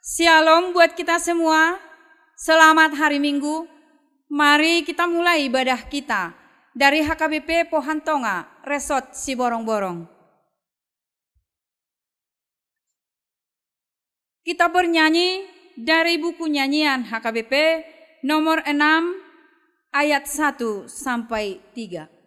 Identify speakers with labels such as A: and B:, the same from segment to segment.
A: Shalom buat kita semua. Selamat hari Minggu. Mari kita mulai ibadah kita dari HKBP Pohantonga, Resort Siborong-Borong. Kita bernyanyi dari buku nyanyian HKBP nomor 6 ayat 1 sampai 3.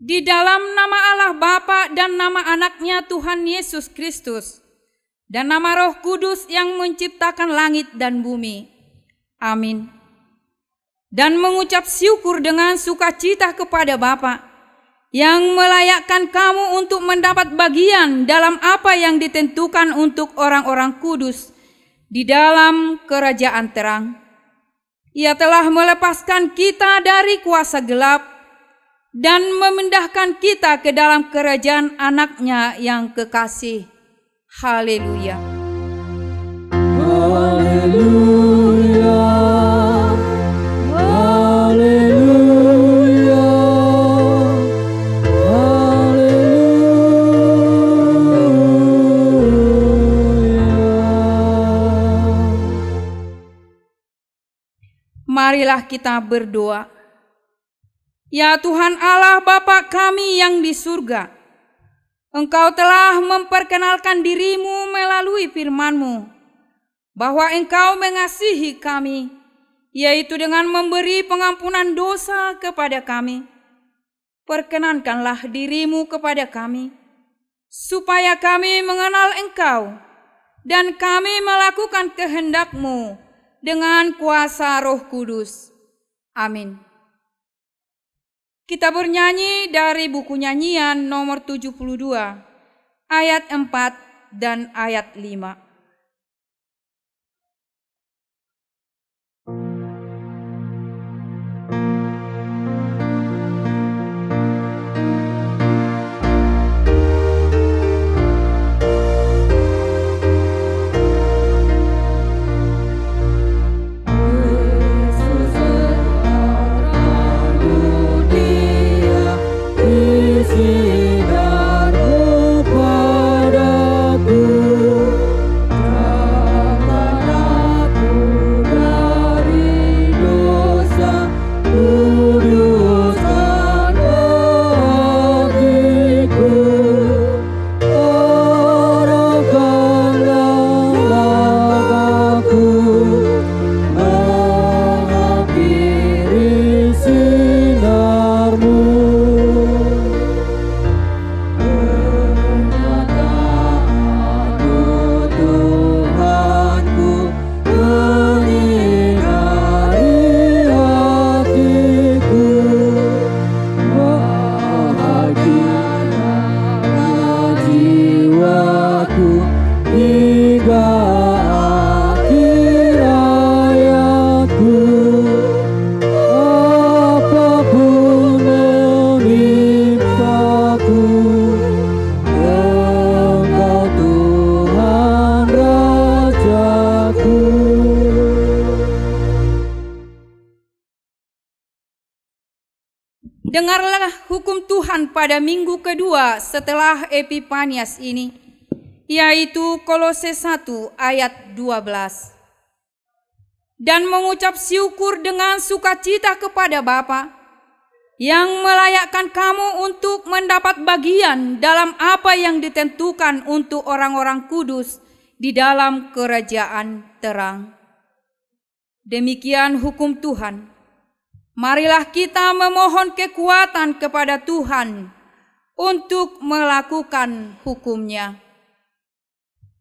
A: Di dalam nama Allah Bapa dan nama anaknya Tuhan Yesus Kristus dan nama Roh Kudus yang menciptakan langit dan bumi. Amin. Dan mengucap syukur dengan sukacita kepada Bapa yang melayakkan kamu untuk mendapat bagian dalam apa yang ditentukan untuk orang-orang kudus di dalam kerajaan terang. Ia telah melepaskan kita dari kuasa gelap dan memindahkan kita ke dalam kerajaan anaknya yang kekasih. Haleluya.
B: Haleluya.
A: Marilah kita berdoa. Ya Tuhan Allah Bapa kami yang di surga, Engkau telah memperkenalkan dirimu melalui firman-Mu, bahwa Engkau mengasihi kami, yaitu dengan memberi pengampunan dosa kepada kami. Perkenankanlah dirimu kepada kami, supaya kami mengenal Engkau, dan kami melakukan kehendak-Mu dengan kuasa Roh Kudus. Amin. Kita bernyanyi dari buku nyanyian nomor 72, ayat 4 dan ayat 5. Dengarlah hukum Tuhan pada minggu kedua setelah Epifanias ini, yaitu Kolose 1 ayat 12. Dan mengucap syukur dengan sukacita kepada Bapa, yang melayakkan kamu untuk mendapat bagian dalam apa yang ditentukan untuk orang-orang kudus di dalam kerajaan terang. Demikian hukum Tuhan. Marilah kita memohon kekuatan kepada Tuhan untuk melakukan hukum-Nya.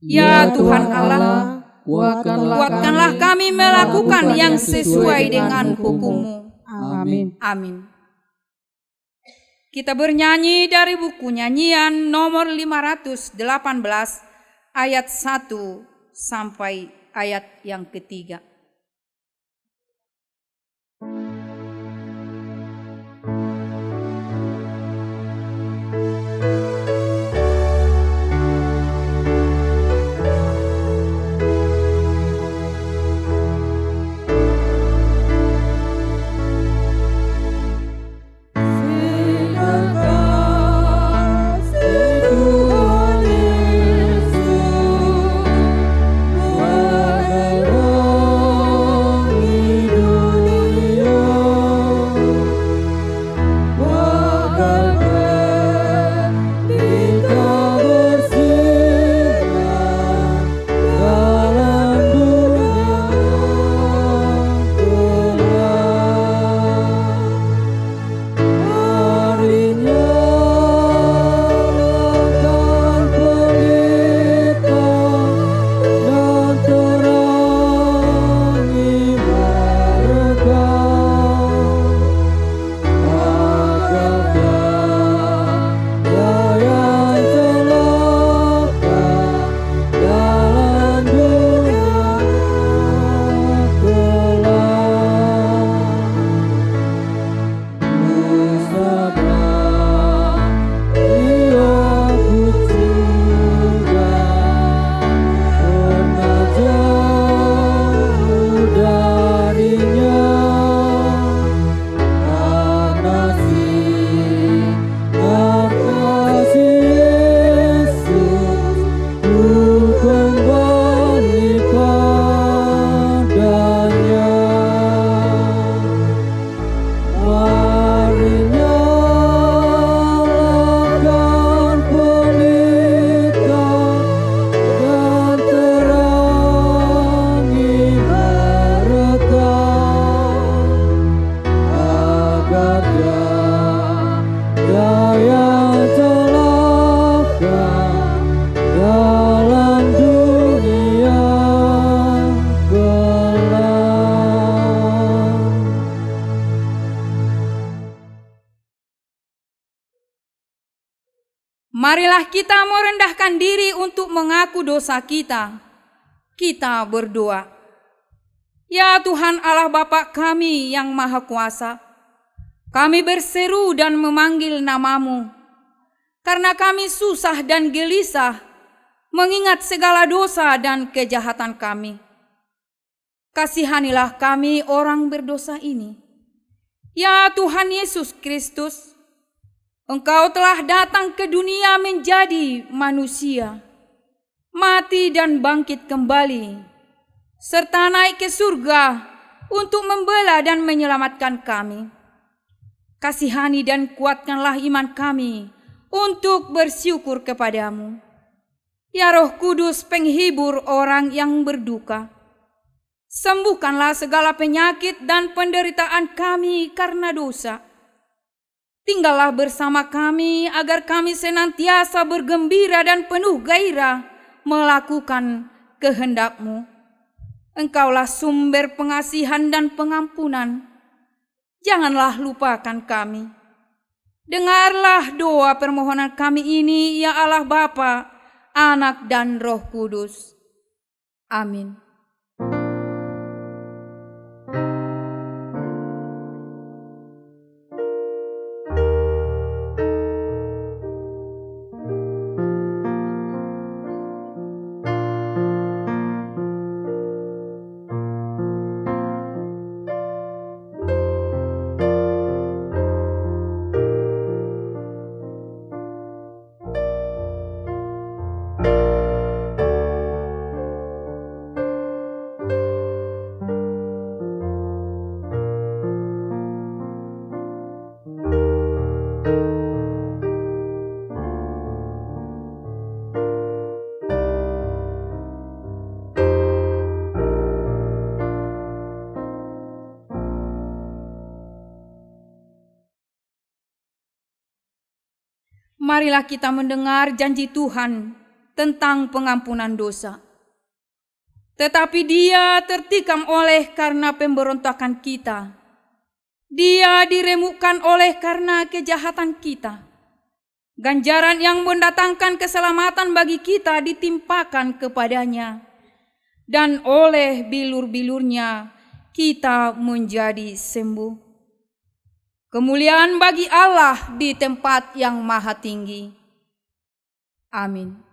A: Ya Tuhan Allah, kuatkanlah kami melakukan yang sesuai dengan hukum-Mu.
B: Amin.
A: Amin. Kita bernyanyi dari buku nyanyian nomor 518 ayat 1 sampai ayat yang ketiga.
B: Oh
A: Marilah kita merendahkan diri untuk mengaku dosa kita. Kita berdoa. Ya Tuhan Allah Bapa kami yang Maha Kuasa, kami berseru dan memanggil nama-Mu, karena kami susah dan gelisah mengingat segala dosa dan kejahatan kami. Kasihanilah kami orang berdosa ini. Ya Tuhan Yesus Kristus, Engkau telah datang ke dunia menjadi manusia, mati dan bangkit kembali, serta naik ke surga untuk membela dan menyelamatkan kami. Kasihani dan kuatkanlah iman kami untuk bersyukur kepadamu. Ya Roh Kudus, penghibur orang yang berduka, sembuhkanlah segala penyakit dan penderitaan kami karena dosa. Tinggallah bersama kami agar kami senantiasa bergembira dan penuh gairah melakukan kehendak-Mu. Engkaulah sumber pengasihan dan pengampunan. Janganlah lupakan kami. Dengarlah doa permohonan kami ini, ya Allah Bapa, Anak dan Roh Kudus. Amin. Marilah kita mendengar janji Tuhan tentang pengampunan dosa. Tetapi Dia tertikam oleh karena pemberontakan kita. Dia diremukkan oleh karena kejahatan kita. Ganjaran yang mendatangkan keselamatan bagi kita ditimpakan kepadanya. Dan oleh bilur-bilurnya kita menjadi sembuh. Kemuliaan bagi Allah di tempat yang maha tinggi. Amin.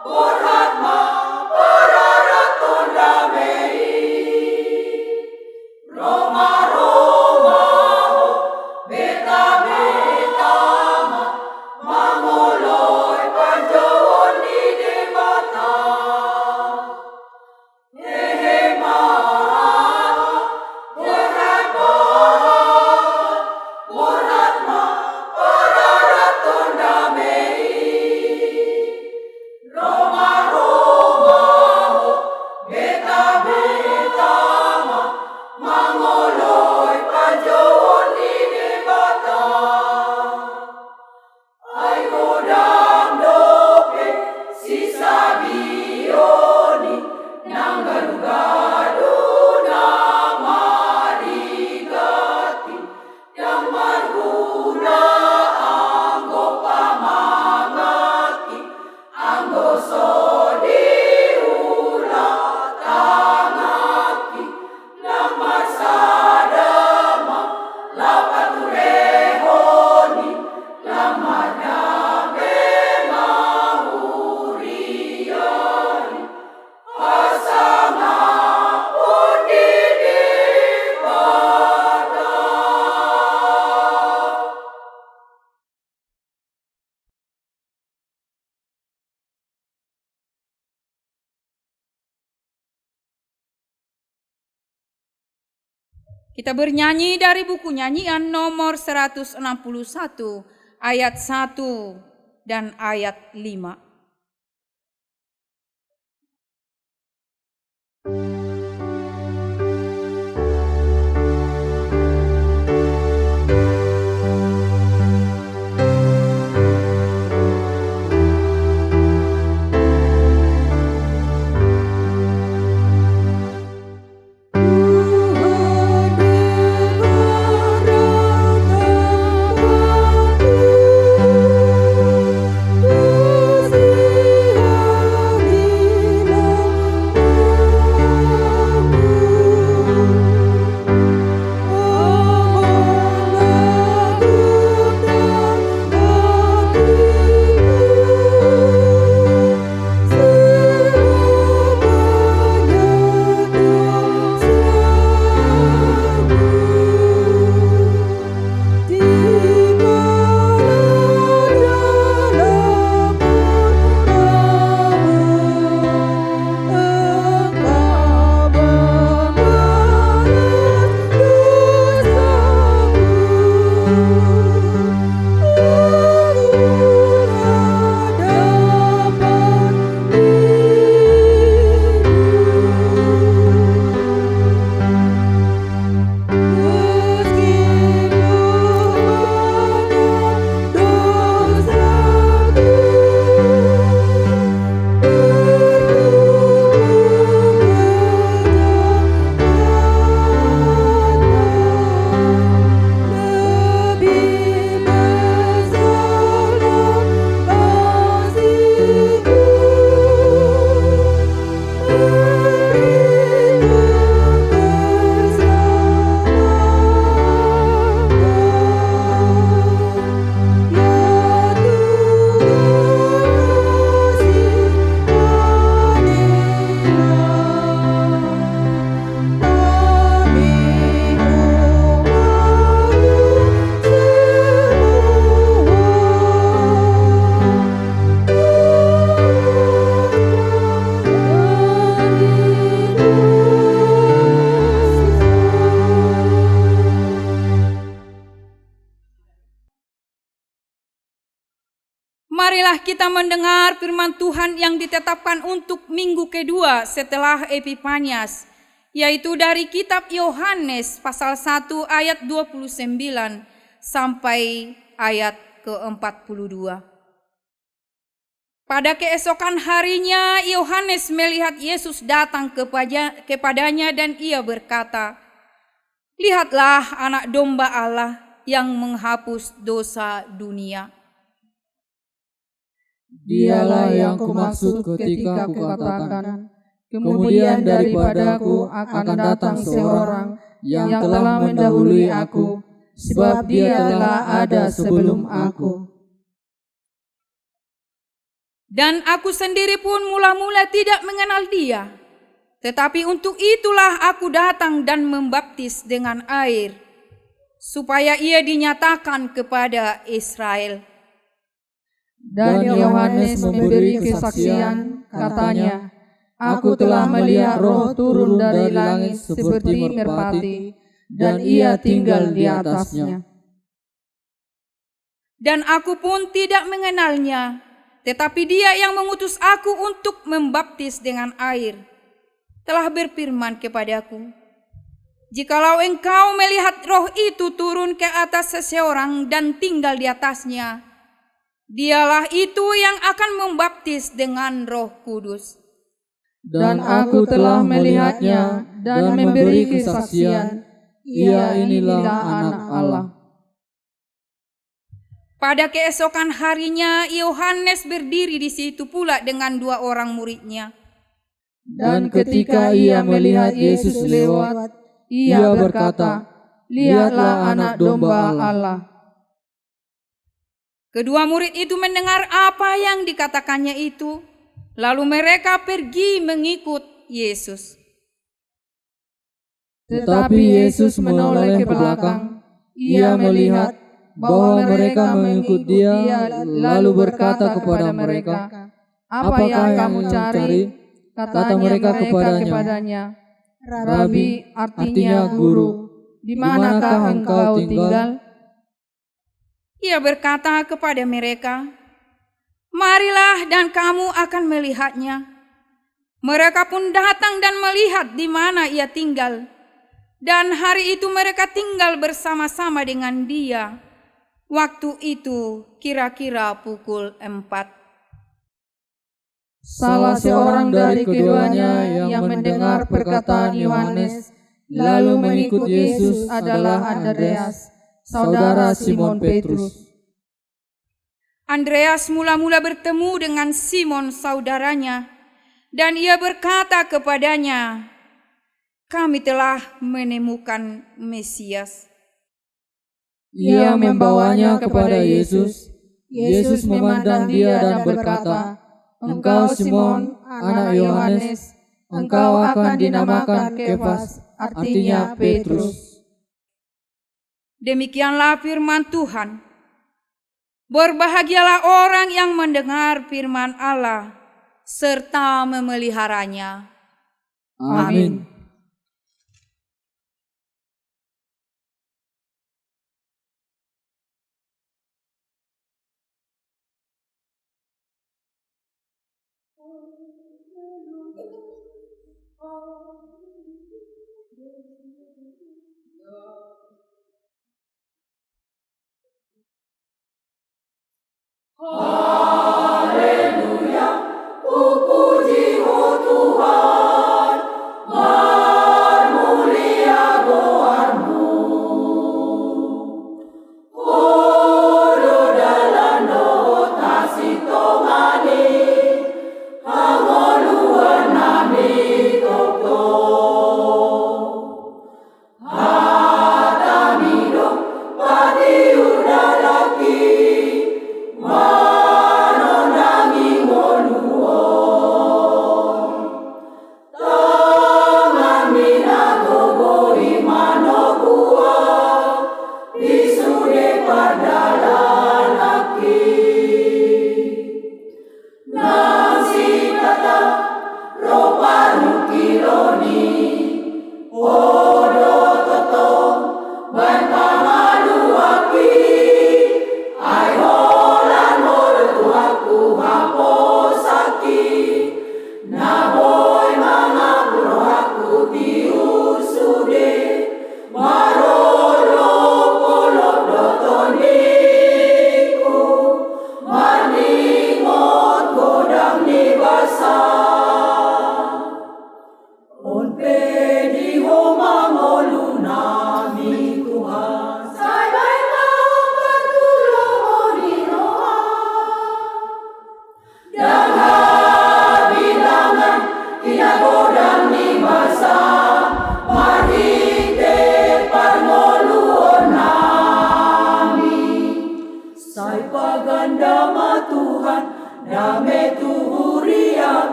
B: Borhatma, Pararatona.
A: Kita bernyanyi dari buku nyanyian nomor 161 ayat 1 dan ayat 5. Marilah kita mendengar firman Tuhan yang ditetapkan untuk minggu kedua setelah Epifanias, yaitu dari kitab Yohanes pasal 1 ayat 29 sampai ayat ke-42. Pada keesokan harinya Yohanes melihat Yesus datang kepadanya dan ia berkata, "Lihatlah anak domba Allah yang menghapus dosa dunia."
B: Dialah yang kumaksud ketika kukatakan, kemudian daripadaku akan datang seorang yang telah mendahului aku, sebab dia telah ada sebelum aku.
A: Dan aku sendiri pun mula-mula tidak mengenal dia, tetapi untuk itulah aku datang dan membaptis dengan air, supaya ia dinyatakan kepada Israel.
B: Dan Yohanes memberi kesaksian, katanya, "Aku telah melihat Roh turun dari langit seperti merpati, dan ia tinggal di atasnya.
A: Dan aku pun tidak mengenalnya, tetapi dia yang mengutus aku untuk membaptis dengan air, telah berfirman kepadaku, jikalau engkau melihat Roh itu turun ke atas seseorang dan tinggal di atasnya, dialah itu yang akan membaptis dengan Roh Kudus.
B: Dan aku telah melihatnya dan memberi kesaksian, ia inilah Anak Allah."
A: Pada keesokan harinya Yohanes berdiri di situ pula dengan 2 orang muridnya.
B: Dan ketika ia melihat Yesus lewat, ia berkata, "Lihatlah Anak Domba Allah."
A: Kedua murid itu mendengar apa yang dikatakannya itu, lalu mereka pergi mengikut Yesus.
B: Tetapi Yesus menoleh ke belakang. Ia melihat bahwa mereka mengikut dia, lalu berkata kepada mereka, "Apa yang kamu cari?" Kata mereka kepadanya, "Rabi," artinya guru, di manakah engkau tinggal?
A: Ia berkata kepada mereka, marilah dan kamu akan melihatnya. Mereka pun datang dan melihat di mana ia tinggal. Dan hari itu mereka tinggal bersama-sama dengan dia. Waktu itu kira-kira pukul 4.
B: Salah seorang dari keduanya yang mendengar perkataan Yohanes lalu mengikut Yesus adalah Andreas, saudara Simon Petrus.
A: Andreas mula-mula bertemu dengan Simon saudaranya, dan ia berkata kepadanya, kami telah menemukan Mesias.
B: Ia membawanya kepada Yesus. Yesus memandang dia dan berkata, engkau Simon, anak Yohanes, engkau akan dinamakan Kefas, artinya Petrus.
A: Demikianlah firman Tuhan. Berbahagialah orang yang mendengar firman Allah serta memeliharanya.
B: Amin.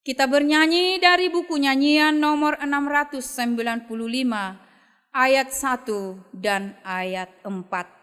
A: Kita bernyanyi dari buku nyanyian nomor 695, ayat 1 dan ayat 4.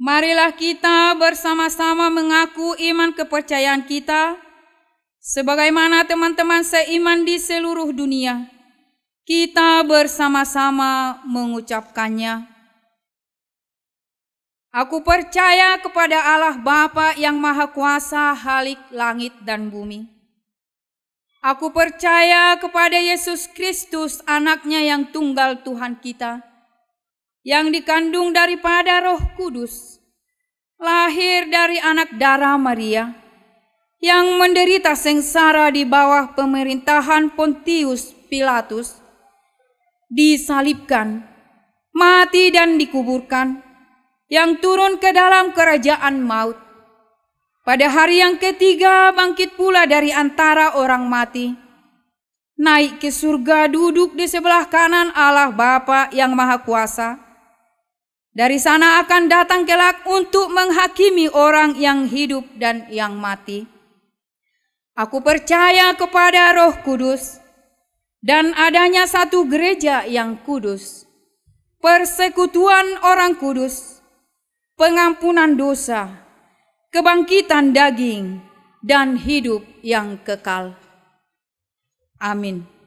A: Marilah kita bersama-sama mengaku iman kepercayaan kita, sebagaimana teman-teman seiman di seluruh dunia. Kita bersama-sama mengucapkannya. Aku percaya kepada Allah Bapa yang Maha Kuasa, Khalik langit dan bumi. Aku percaya kepada Yesus Kristus, anaknya yang tunggal Tuhan kita, yang dikandung daripada Roh Kudus, lahir dari anak darah Maria, yang menderita sengsara di bawah pemerintahan Pontius Pilatus, disalibkan, mati dan dikuburkan, yang turun ke dalam kerajaan maut. Pada hari yang ketiga bangkit pula dari antara orang mati, naik ke surga, duduk di sebelah kanan Allah Bapa yang Maha Kuasa. Dari sana akan datang kelak untuk menghakimi orang yang hidup dan yang mati. Aku percaya kepada Roh Kudus dan adanya satu gereja yang kudus, persekutuan orang kudus, pengampunan dosa, kebangkitan daging, dan hidup yang kekal. Amin.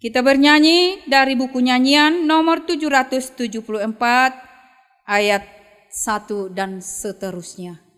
A: Kita bernyanyi dari buku nyanyian nomor 774 ayat 1 dan seterusnya.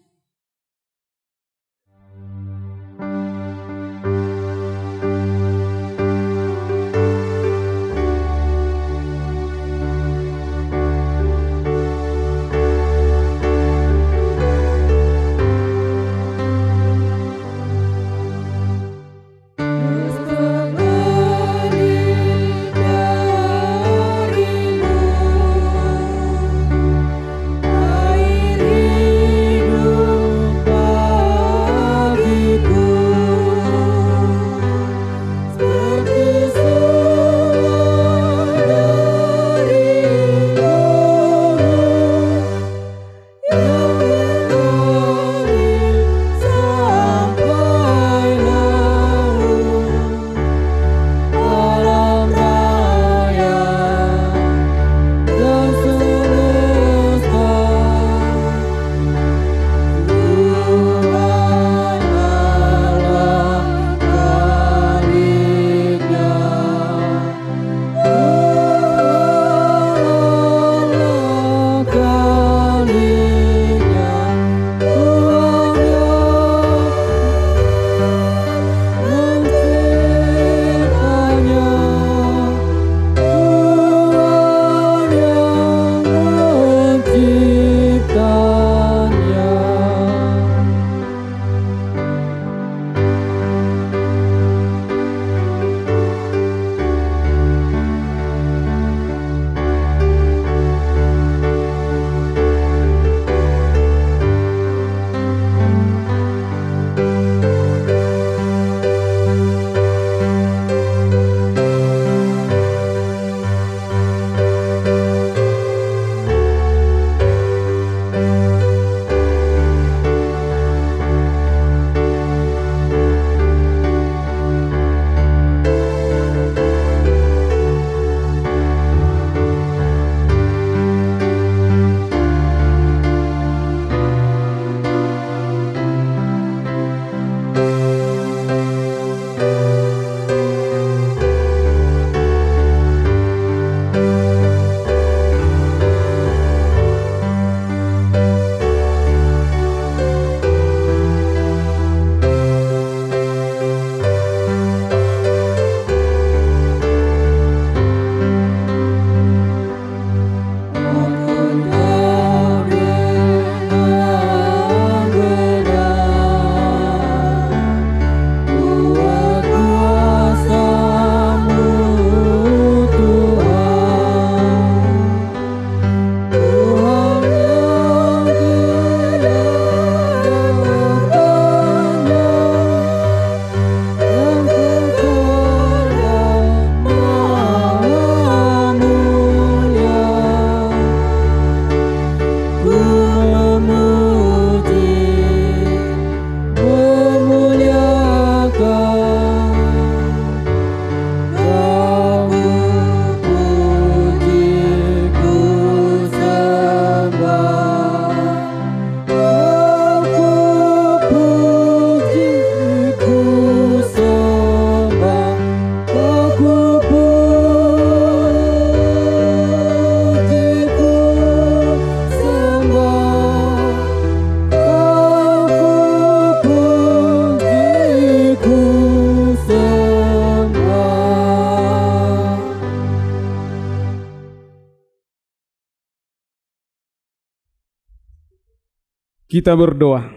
C: Kita berdoa.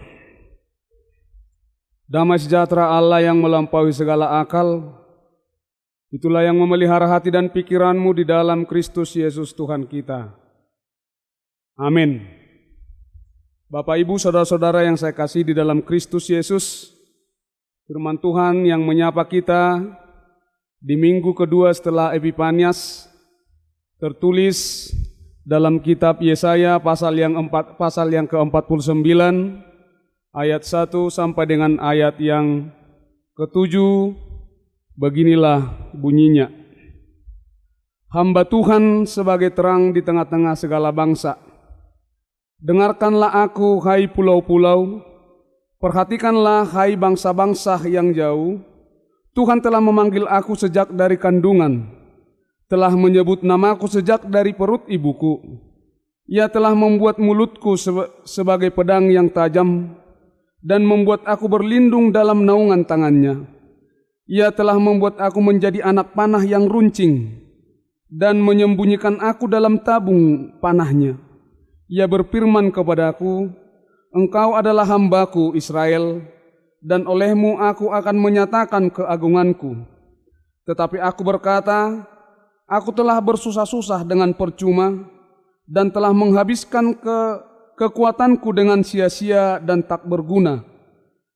C: Damai sejahtera Allah yang melampaui segala akal, itulah yang memelihara hati dan pikiranmu di dalam Kristus Yesus Tuhan kita. Amin. Bapak, Ibu, saudara-saudara yang saya kasih di dalam Kristus Yesus, firman Tuhan yang menyapa kita di minggu kedua setelah Epifanias tertulis dalam kitab Yesaya pasal yang ke-49 ayat 1 sampai dengan ayat yang ke-7. Beginilah bunyinya. Hamba Tuhan sebagai terang di tengah-tengah segala bangsa. Dengarkanlah aku, hai pulau-pulau, perhatikanlah, hai bangsa-bangsa yang jauh. Tuhan telah memanggil aku sejak dari kandungan, telah menyebut namaku sejak dari perut ibuku. Ia telah membuat mulutku sebagai pedang yang tajam dan membuat aku berlindung dalam naungan tangannya. Ia telah membuat aku menjadi anak panah yang runcing dan menyembunyikan aku dalam tabung panahnya. Ia berfirman kepadaku, Engkau adalah hambaku Israel, dan olehmu aku akan menyatakan keagunganku. Tetapi aku berkata, aku telah bersusah-susah dengan percuma, dan telah menghabiskan kekuatanku dengan sia-sia dan tak berguna.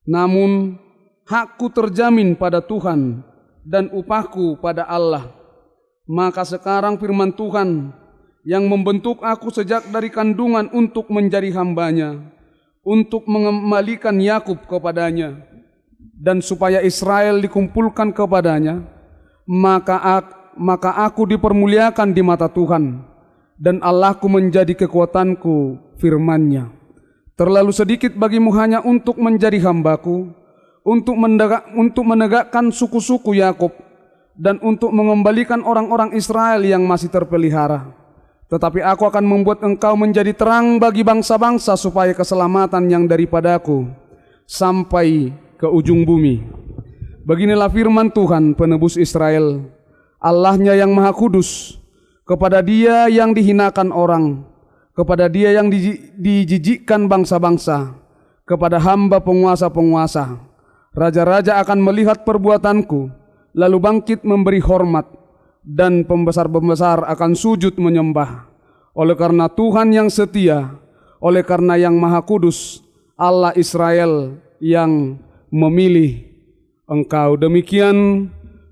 C: Namun, hakku terjamin pada Tuhan, dan upahku pada Allah. Maka sekarang firman Tuhan, yang membentuk aku sejak dari kandungan untuk menjadi hambanya, untuk mengembalikan Yakub kepadanya, dan supaya Israel dikumpulkan kepadanya, maka aku dipermuliakan di mata Tuhan, dan Allahku menjadi kekuatanku, firman-Nya. Terlalu sedikit bagimu hanya untuk menjadi hambaku, untuk menegakkan suku-suku Yakub, dan untuk mengembalikan orang-orang Israel yang masih terpelihara. Tetapi aku akan membuat engkau menjadi terang bagi bangsa-bangsa supaya keselamatan yang daripadaku sampai ke ujung bumi. Beginilah firman Tuhan penebus Israel, Allahnya yang Maha Kudus, kepada Dia yang dihinakan orang, kepada Dia yang dijijikkan bangsa-bangsa, kepada hamba penguasa-penguasa. Raja-raja akan melihat perbuatanku, lalu bangkit memberi hormat, dan pembesar-pembesar akan sujud menyembah. Oleh karena Tuhan yang setia, oleh karena yang Maha Kudus, Allah Israel yang memilih engkau. Demikian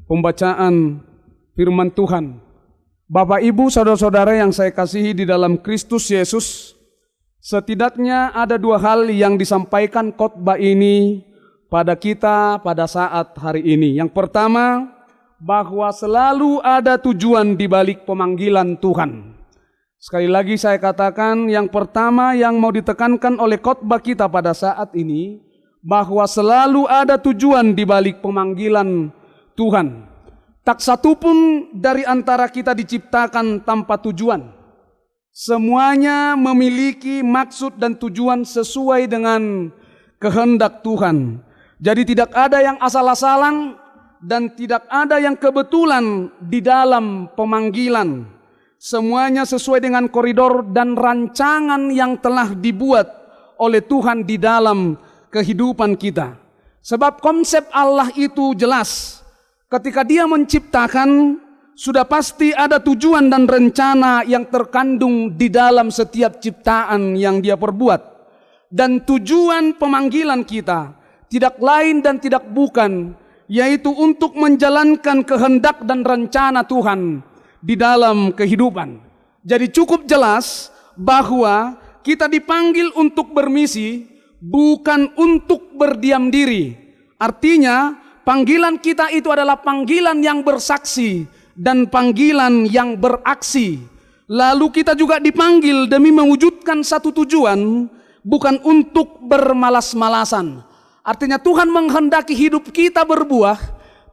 C: pembacaan firman Tuhan. Bapak, Ibu, saudara-saudara yang saya kasihi di dalam Kristus Yesus, setidaknya ada dua hal yang disampaikan khotbah ini pada kita pada saat hari ini. Yang pertama, bahwa selalu ada tujuan di balik pemanggilan Tuhan. Sekali lagi saya katakan, yang pertama yang mau ditekankan oleh khotbah kita pada saat ini, bahwa selalu ada tujuan di balik pemanggilan Tuhan. Tak satu pun dari antara kita diciptakan tanpa tujuan. Semuanya memiliki maksud dan tujuan sesuai dengan kehendak Tuhan. Jadi tidak ada yang asal-asalan dan tidak ada yang kebetulan di dalam pemanggilan. Semuanya sesuai dengan koridor dan rancangan yang telah dibuat oleh Tuhan di dalam kehidupan kita. Sebab konsep Allah itu jelas. Ketika Dia menciptakan, sudah pasti ada tujuan dan rencana yang terkandung di dalam setiap ciptaan yang Dia perbuat. Dan tujuan pemanggilan kita tidak lain dan tidak bukan, yaitu untuk menjalankan kehendak dan rencana Tuhan di dalam kehidupan. Jadi cukup jelas bahwa kita dipanggil untuk bermisi, bukan untuk berdiam diri. Artinya panggilan kita itu adalah panggilan yang bersaksi dan panggilan yang beraksi. Lalu kita juga dipanggil demi mewujudkan satu tujuan, bukan untuk bermalas-malasan. Artinya Tuhan menghendaki hidup kita berbuah,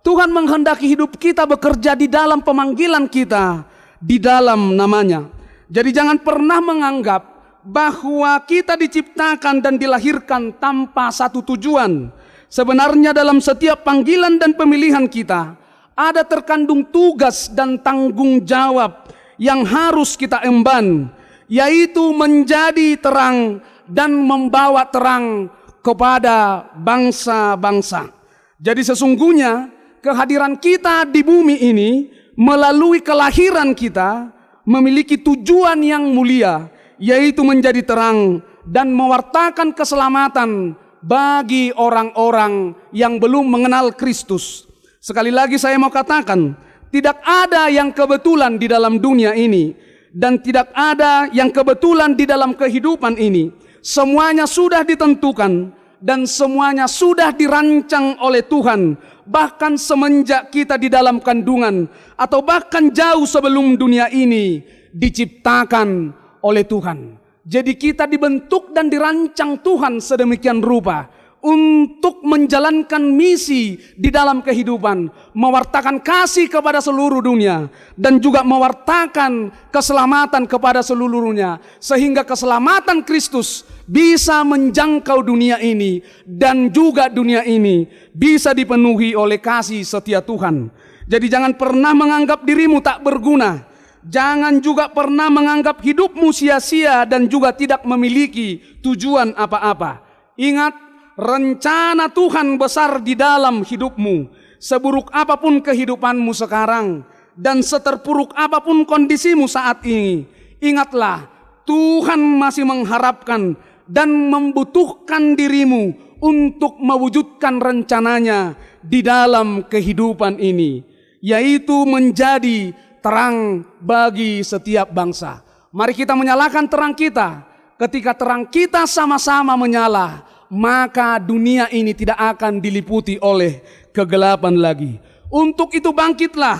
C: Tuhan menghendaki hidup kita bekerja di dalam pemanggilan kita, di dalam namanya. Jadi jangan pernah menganggap bahwa kita diciptakan dan dilahirkan tanpa satu tujuan. Sebenarnya dalam setiap panggilan dan pemilihan kita, ada terkandung tugas dan tanggung jawab yang harus kita emban, yaitu menjadi terang dan membawa terang kepada bangsa-bangsa. Jadi sesungguhnya kehadiran kita di bumi ini melalui kelahiran kita memiliki tujuan yang mulia, yaitu menjadi terang dan mewartakan keselamatan bagi orang-orang yang belum mengenal Kristus. Sekali lagi saya mau katakan, tidak ada yang kebetulan di dalam dunia ini, dan tidak ada yang kebetulan di dalam kehidupan ini. Semuanya sudah ditentukan dan semuanya sudah dirancang oleh Tuhan, bahkan semenjak kita di dalam kandungan atau bahkan jauh sebelum dunia ini diciptakan oleh Tuhan. Jadi kita dibentuk dan dirancang Tuhan sedemikian rupa untuk menjalankan misi di dalam kehidupan, mewartakan kasih kepada seluruh dunia, dan juga mewartakan keselamatan kepada seluruh dunia, sehingga keselamatan Kristus bisa menjangkau dunia ini, dan juga dunia ini bisa dipenuhi oleh kasih setia Tuhan. Jadi jangan pernah menganggap dirimu tak berguna, jangan juga pernah menganggap hidupmu sia-sia dan juga tidak memiliki tujuan apa-apa. Ingat, rencana Tuhan besar di dalam hidupmu. Seburuk apapun kehidupanmu sekarang dan seterpuruk apapun kondisimu saat ini, ingatlah, Tuhan masih mengharapkan dan membutuhkan dirimu untuk mewujudkan rencananya di dalam kehidupan ini, yaitu menjadi terang bagi setiap bangsa. Mari kita menyalakan terang kita. Ketika terang kita sama-sama menyala, maka dunia ini tidak akan diliputi oleh kegelapan lagi. Untuk itu bangkitlah,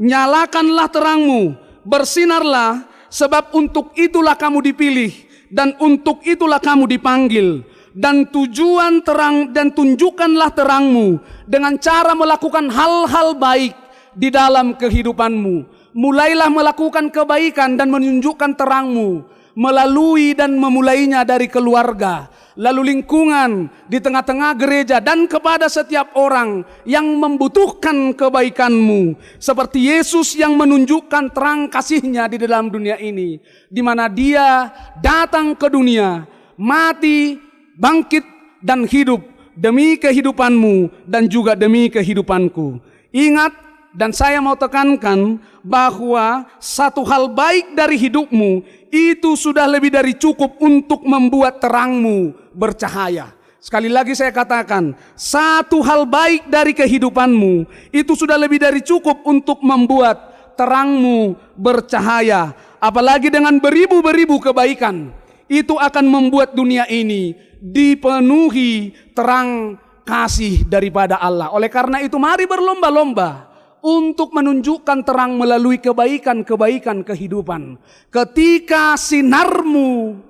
C: nyalakanlah terangmu, bersinarlah, sebab untuk itulah kamu dipilih dan untuk itulah kamu dipanggil. Dan tujuan terang, dan tunjukkanlah terangmu dengan cara melakukan hal-hal baik di dalam kehidupanmu. Mulailah melakukan kebaikan dan menunjukkan terangmu melalui dan memulainya dari keluarga, lalu lingkungan, di tengah-tengah gereja, dan kepada setiap orang yang membutuhkan kebaikanmu, seperti Yesus yang menunjukkan terang kasih-Nya di dalam dunia ini, di mana Dia datang ke dunia, mati, bangkit, dan hidup demi kehidupanmu dan juga demi kehidupanku. Ingat, dan saya mau tekankan bahwa satu hal baik dari hidupmu itu sudah lebih dari cukup untuk membuat terangmu bercahaya. Sekali lagi saya katakan, satu hal baik dari kehidupanmu itu sudah lebih dari cukup untuk membuat terangmu bercahaya. Apalagi dengan beribu-beribu kebaikan, itu akan membuat dunia ini dipenuhi terang kasih daripada Allah. Oleh karena itu mari berlomba-lomba untuk menunjukkan terang melalui kebaikan-kebaikan kehidupan. Ketika sinarmu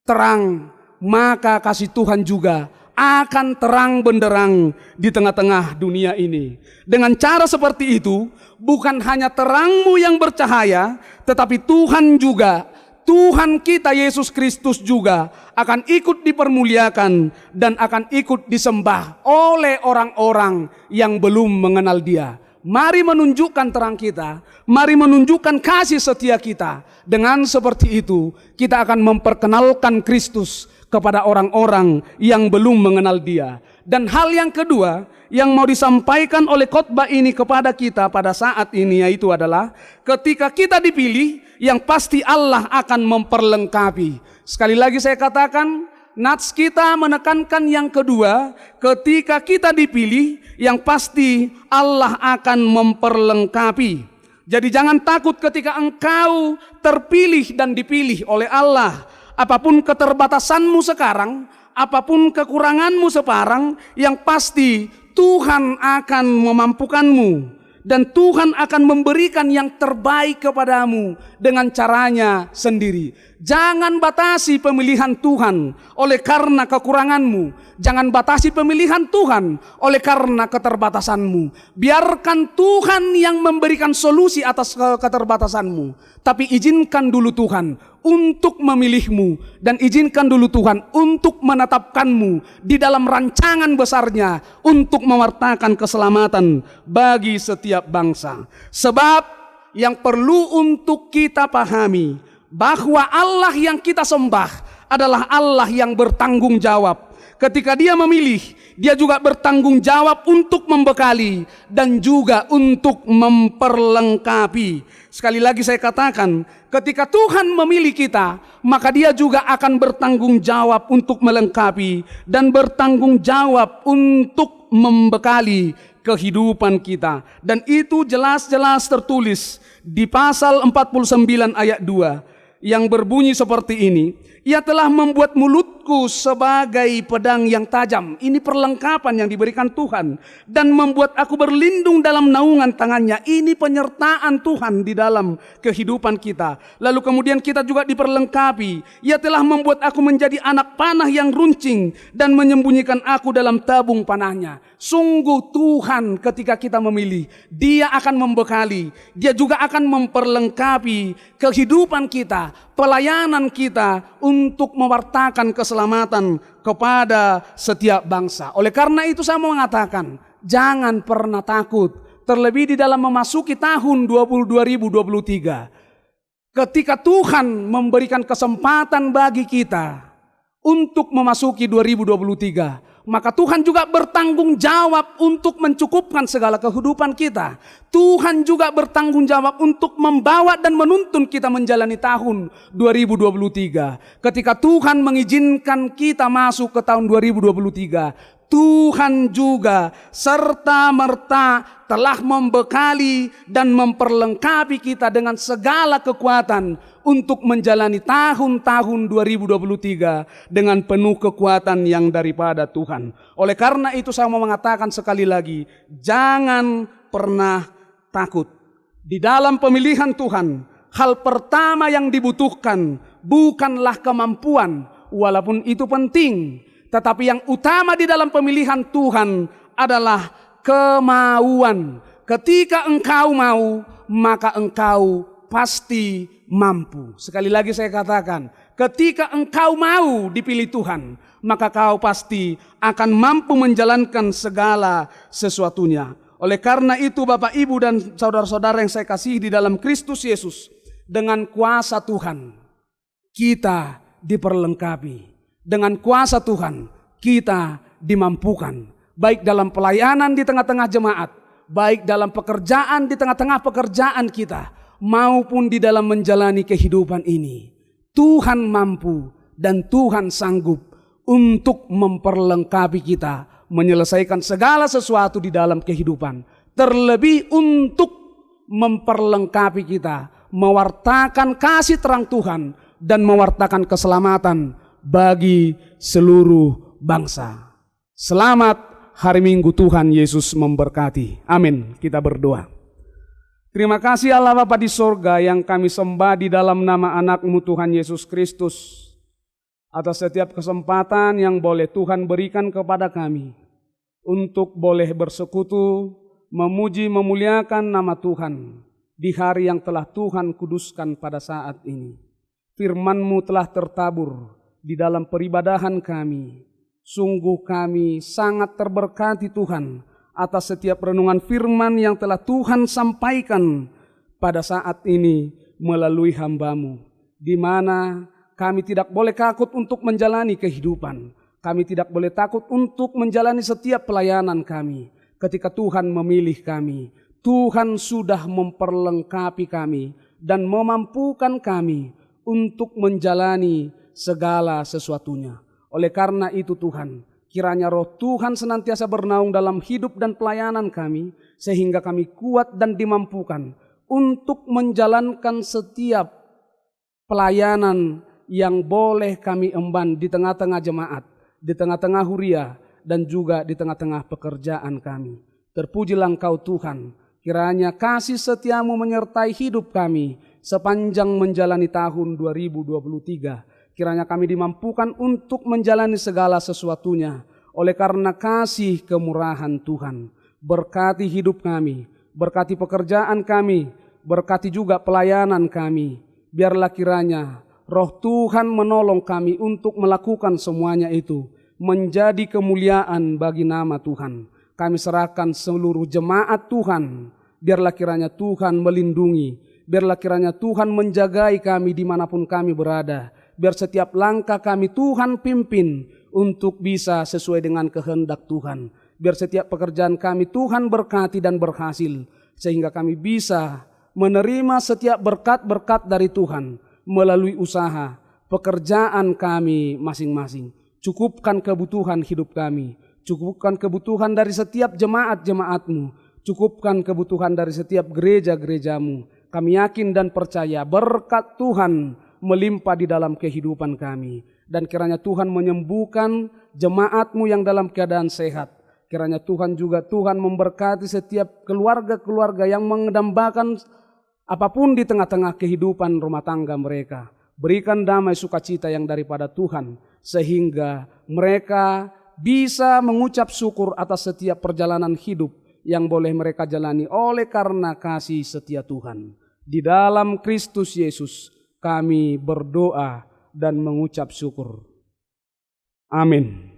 C: terang, maka kasih Tuhan juga akan terang benderang di tengah-tengah dunia ini. Dengan cara seperti itu, bukan hanya terangmu yang bercahaya, tetapi Tuhan juga, Tuhan kita Yesus Kristus juga akan ikut dipermuliakan dan akan ikut disembah oleh orang-orang yang belum mengenal Dia. Mari menunjukkan terang kita, mari menunjukkan kasih setia kita. Dengan seperti itu, kita akan memperkenalkan Kristus kepada orang-orang yang belum mengenal Dia. Dan hal yang kedua yang mau disampaikan oleh khotbah ini kepada kita pada saat ini, yaitu adalah ketika kita dipilih, yang pasti Allah akan memperlengkapi. Sekali lagi saya katakan, nats kita menekankan yang kedua, ketika kita dipilih, yang pasti Allah akan memperlengkapi. Jadi jangan takut ketika engkau terpilih dan dipilih oleh Allah. Apapun keterbatasanmu sekarang, apapun kekuranganmu sekarang, yang pasti Tuhan akan memampukanmu. Dan Tuhan akan memberikan yang terbaik kepadamu dengan caranya sendiri. Jangan batasi pemilihan Tuhan oleh karena kekuranganmu. Jangan batasi pemilihan Tuhan oleh karena keterbatasanmu. Biarkan Tuhan yang memberikan solusi atas keterbatasanmu. Tapi izinkan dulu Tuhan untuk memilihmu, dan izinkan dulu Tuhan untuk menetapkanmu di dalam rancangan besarnya untuk mewartakan keselamatan bagi setiap bangsa. Sebab yang perlu untuk kita pahami bahwa Allah yang kita sembah adalah Allah yang bertanggung jawab. Ketika Dia memilih, Dia juga bertanggung jawab untuk membekali dan juga untuk memperlengkapi. Sekali lagi saya katakan, ketika Tuhan memilih kita, maka Dia juga akan bertanggung jawab untuk melengkapi dan bertanggung jawab untuk membekali kehidupan kita. Dan itu jelas-jelas tertulis di pasal 49 ayat 2 yang berbunyi seperti ini. Ia telah membuat mulut lututku sebagai pedang yang tajam. Ini perlengkapan yang diberikan Tuhan. Dan membuat aku berlindung dalam naungan tangannya. Ini penyertaan Tuhan di dalam kehidupan kita. Lalu kemudian kita juga diperlengkapi. Ia telah membuat aku menjadi anak panah yang runcing dan menyembunyikan aku dalam tabung panahnya. Sungguh Tuhan ketika kita memilih, Dia akan membekali, Dia juga akan memperlengkapi kehidupan kita, pelayanan kita untuk mewartakan keselamatan kepada setiap bangsa. Oleh karena itu saya mau mengatakan, jangan pernah takut, terlebih di dalam memasuki tahun 2023. Ketika Tuhan memberikan kesempatan bagi kita untuk memasuki 2023, maka Tuhan juga bertanggung jawab untuk mencukupkan segala kehidupan kita. Tuhan juga bertanggung jawab untuk membawa dan menuntun kita menjalani tahun 2023. Ketika Tuhan mengizinkan kita masuk ke tahun 2023, Tuhan juga serta-merta telah membekali dan memperlengkapi kita dengan segala kekuatan untuk menjalani tahun-tahun 2023 dengan penuh kekuatan yang daripada Tuhan. Oleh karena itu saya mau mengatakan sekali lagi, jangan pernah takut. Di dalam pemilihan Tuhan, hal pertama yang dibutuhkan bukanlah kemampuan, walaupun itu penting. Tetapi yang utama di dalam pemilihan Tuhan adalah kemauan. Ketika engkau mau, maka engkau pasti mampu. Sekali lagi saya katakan, ketika engkau mau dipilih Tuhan, maka kau pasti akan mampu menjalankan segala sesuatunya. Oleh karena itu Bapak, Ibu dan saudara-saudara yang saya kasihi di dalam Kristus Yesus, dengan kuasa Tuhan kita diperlengkapi. Dengan kuasa Tuhan kita dimampukan, baik dalam pelayanan di tengah-tengah jemaat, baik dalam pekerjaan di tengah-tengah pekerjaan kita, maupun di dalam menjalani kehidupan ini. Tuhan mampu dan Tuhan sanggup untuk memperlengkapi kita, menyelesaikan segala sesuatu di dalam kehidupan. Terlebih untuk memperlengkapi kita, mewartakan kasih terang Tuhan dan mewartakan keselamatan bagi seluruh bangsa. Selamat hari Minggu, Tuhan Yesus memberkati. Amin. Kita berdoa. Terima kasih Allah Bapa di sorga yang kami sembah di dalam nama anak-Mu Tuhan Yesus Kristus, atas setiap kesempatan yang boleh Tuhan berikan kepada kami untuk boleh bersekutu, memuji, memuliakan nama Tuhan di hari yang telah Tuhan kuduskan pada saat ini. Firman-Mu telah tertabur di dalam peribadahan kami. Sungguh kami sangat terberkati Tuhan atas setiap renungan firman yang telah Tuhan sampaikan pada saat ini melalui hamba-Mu, di mana kami tidak boleh takut untuk menjalani kehidupan. Kami tidak boleh takut untuk menjalani setiap pelayanan kami. Ketika Tuhan memilih kami, Tuhan sudah memperlengkapi kami dan memampukan kami untuk menjalani segala sesuatunya. Oleh karena itu Tuhan, kiranya roh Tuhan senantiasa bernaung dalam hidup dan pelayanan kami, sehingga kami kuat dan dimampukan untuk menjalankan setiap pelayanan yang boleh kami emban di tengah-tengah jemaat, di tengah-tengah huria, dan juga di tengah-tengah pekerjaan kami. Terpujilah Engkau Tuhan, kiranya kasih setiamu menyertai hidup kami sepanjang menjalani tahun 2023. Kiranya kami dimampukan untuk menjalani segala sesuatunya oleh karena kasih kemurahan Tuhan. Berkati hidup kami, berkati pekerjaan kami, berkati juga pelayanan kami. Biarlah kiranya roh Tuhan menolong kami untuk melakukan semuanya itu menjadi kemuliaan bagi nama Tuhan. Kami serahkan seluruh jemaat Tuhan. Biarlah kiranya Tuhan melindungi, biarlah kiranya Tuhan menjagai kami dimanapun kami berada. Biar setiap langkah kami Tuhan pimpin untuk bisa sesuai dengan kehendak Tuhan. Biar setiap pekerjaan kami Tuhan berkati dan berhasil, sehingga kami bisa menerima setiap berkat-berkat dari Tuhan melalui usaha, pekerjaan kami masing-masing. Cukupkan kebutuhan hidup kami, cukupkan kebutuhan dari setiap jemaat-jemaat-Mu, cukupkan kebutuhan dari setiap gereja-gereja-Mu. Kami yakin dan percaya berkat Tuhan melimpah di dalam kehidupan kami. Dan kiranya Tuhan menyembuhkan jemaat-Mu yang dalam keadaan sehat. Kiranya Tuhan memberkati setiap keluarga-keluarga yang mendambakan apapun di tengah-tengah kehidupan rumah tangga mereka. Berikan damai sukacita yang daripada Tuhan, sehingga mereka bisa mengucap syukur atas setiap perjalanan hidup yang boleh mereka jalani oleh karena kasih setia Tuhan. Di dalam Kristus Yesus kami berdoa dan mengucap syukur. Amin.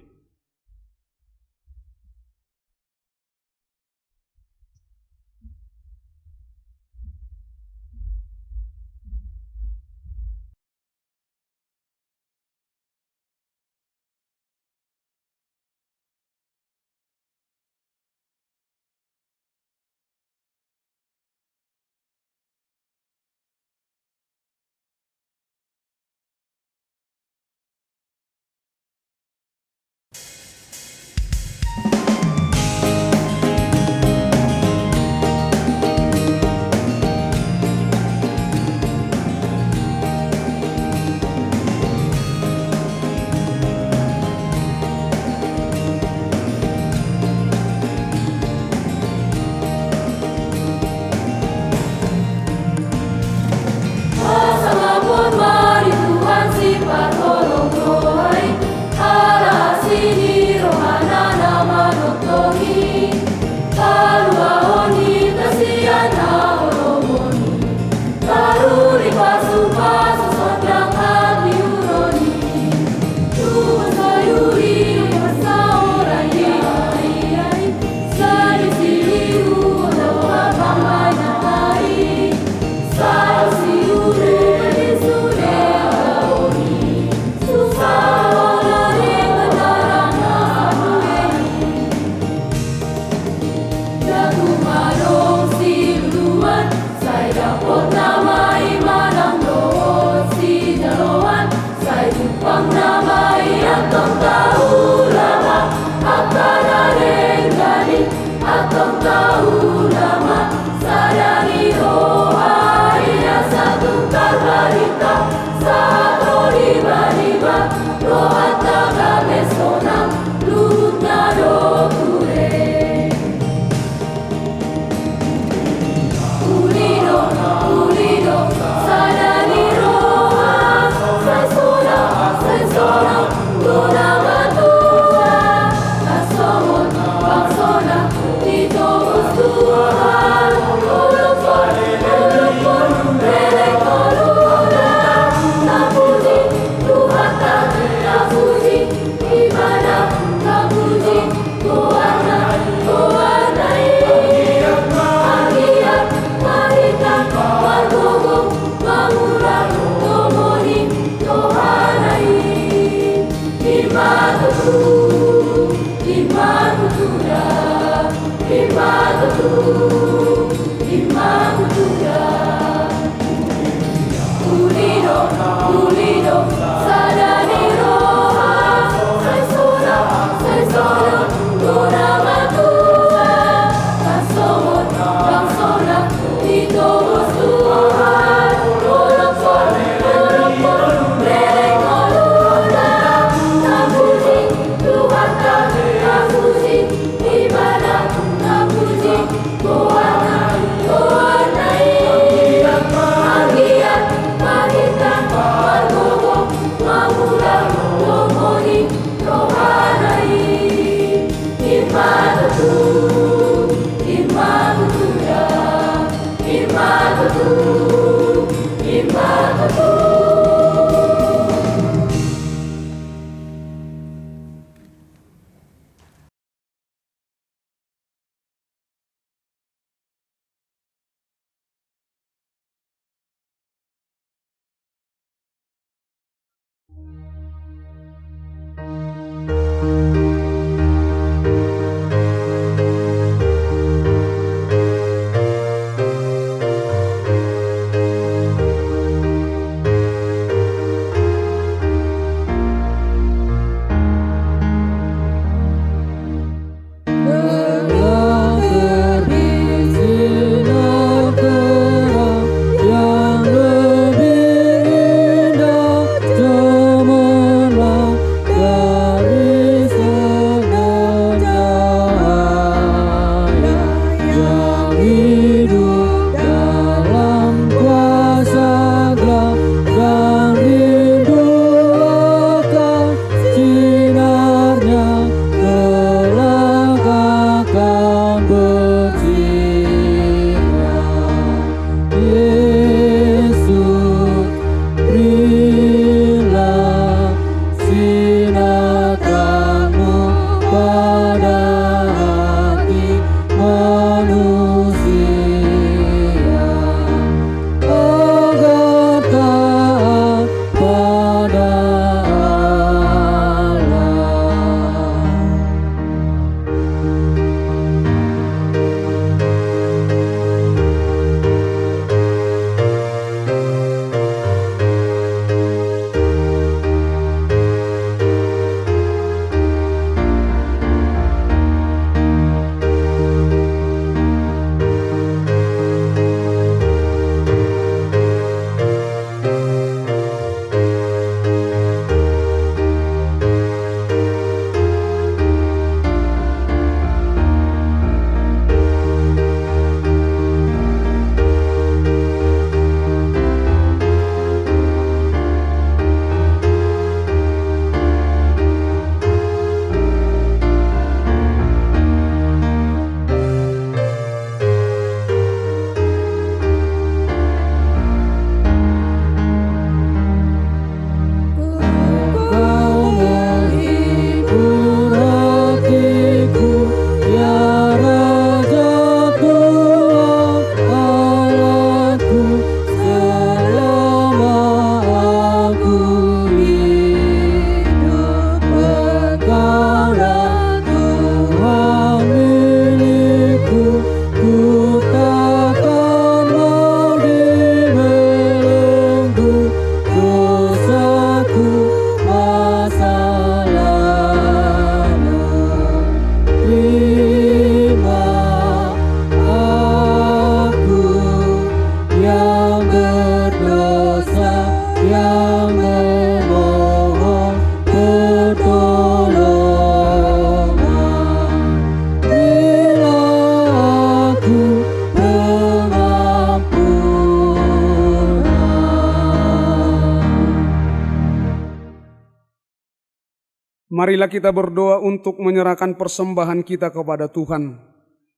C: Marilah kita berdoa untuk menyerahkan persembahan kita kepada Tuhan.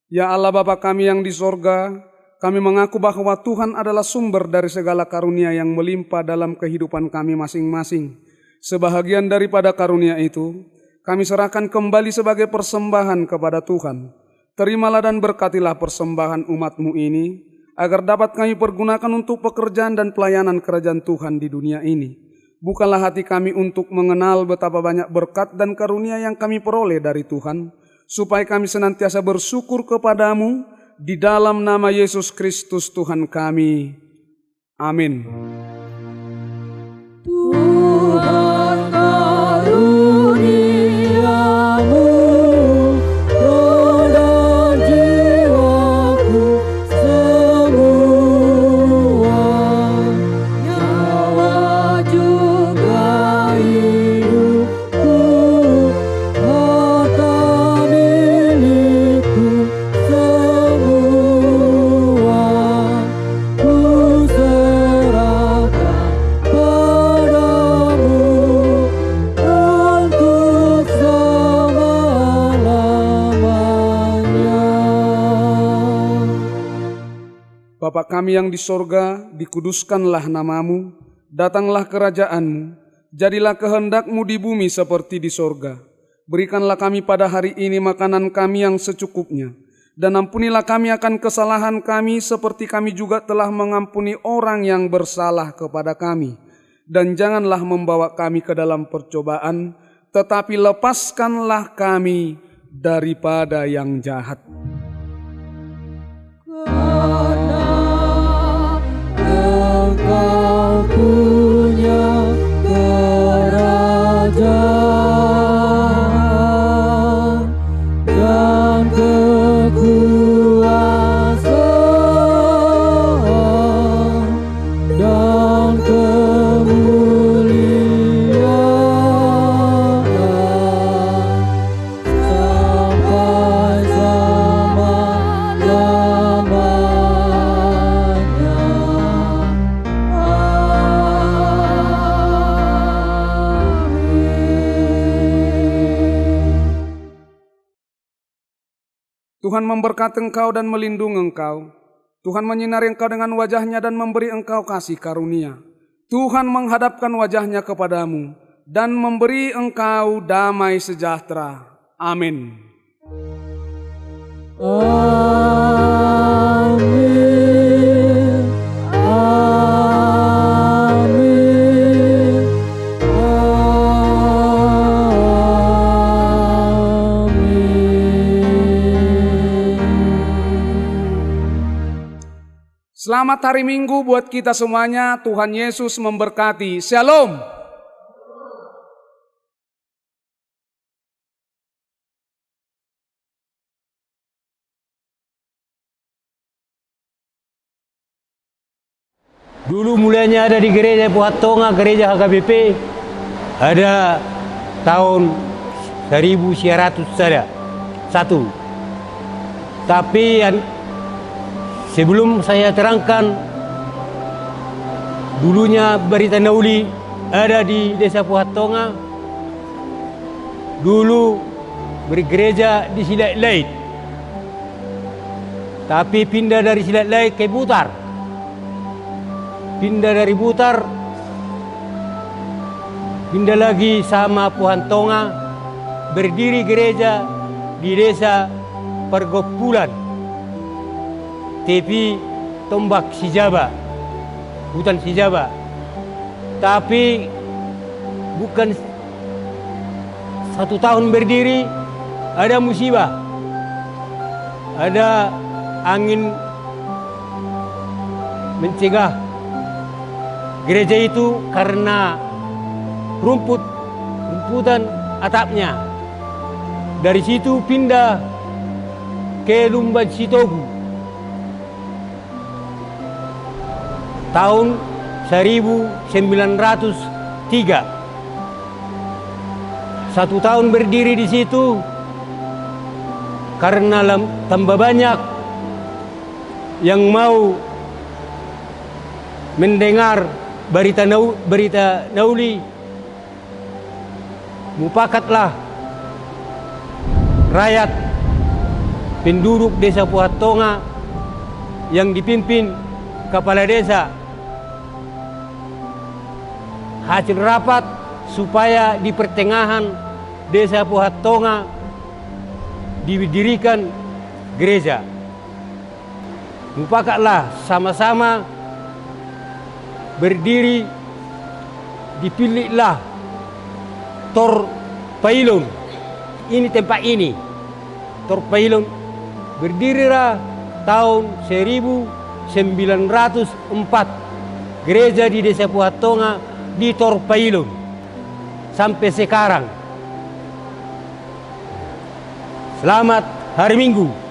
C: Ya Allah Bapa kami yang di sorga, kami mengaku bahwa Tuhan adalah sumber dari segala karunia yang melimpah dalam kehidupan kami masing-masing. Sebahagian daripada karunia itu, kami serahkan kembali sebagai persembahan kepada Tuhan. Terimalah dan berkatilah persembahan umat-Mu ini, agar dapat kami pergunakan untuk pekerjaan dan pelayanan kerajaan Tuhan di dunia ini. Bukanlah hati kami untuk mengenal betapa banyak berkat dan karunia yang kami peroleh dari Tuhan, supaya kami senantiasa bersyukur kepadamu di dalam nama Yesus Kristus Tuhan kami. Amin.
B: Tuhan karuniamu roh dan jiwaku semua, nyawa juga hidupku, harta milikku semua, ku serahkan padamu untuk selama-lamanya.
C: Bapa kami yang di sorga, dikuduskanlah namamu, datanglah kerajaanmu, jadilah kehendakmu di bumi seperti di sorga. Berikanlah kami pada hari ini makanan kami yang secukupnya, dan ampunilah kami akan kesalahan kami seperti kami juga telah mengampuni orang yang bersalah kepada kami. Dan janganlah membawa kami ke dalam percobaan, tetapi lepaskanlah kami daripada yang jahat.
B: Karena Engkau punya kerajaan dan kekuasaan dan kemuliaan sampai selama-lamanya. Amin.
C: Tuhan memberkati engkau dan melindungi engkau. Tuhan menyinari engkau dengan wajahnya dan memberi engkau kasih karunia. Tuhan menghadapkan wajahnya kepadamu dan memberi engkau damai sejahtera. Amin.
B: Amin. Amin.
C: Selamat hari Minggu buat kita semuanya. Tuhan Yesus memberkati. Shalom.
D: Dulu mulanya ada di gereja Puhatonga, gereja HKBP, ada tahun 1900 saja, satu. Tapi sebelum saya terangkan, dulunya Berita Nauli ada di desa Puhatonga, dulu bergereja di Silat Lait, tapi pindah dari Silat Lait ke Butar. Pindah dari Butar, pindah lagi sama Puhatonga, berdiri gereja di desa Pergopulan, tepi Tombak Sijaba, hutan Sijaba. Tapi bukan 1 tahun berdiri, ada musibah, ada angin mencegah gereja itu karena rumputan atapnya. Dari situ pindah ke Lumban Sitogu. Tahun 1903. 1 tahun berdiri di situ karena tambah banyak yang mau mendengar berita Nauli. mupakatlah rakyat penduduk desa Puhatonga yang dipimpin kepala desa hasil rapat supaya di pertengahan desa Puhatonga didirikan gereja. Mupakatlah sama-sama berdiri, dipilihlah Tor Pailon. Ini tempat ini, Tor Pailon berdirilah tahun 1904 gereja di desa Puhatonga di Tor Pailon sampai sekarang. Selamat hari Minggu.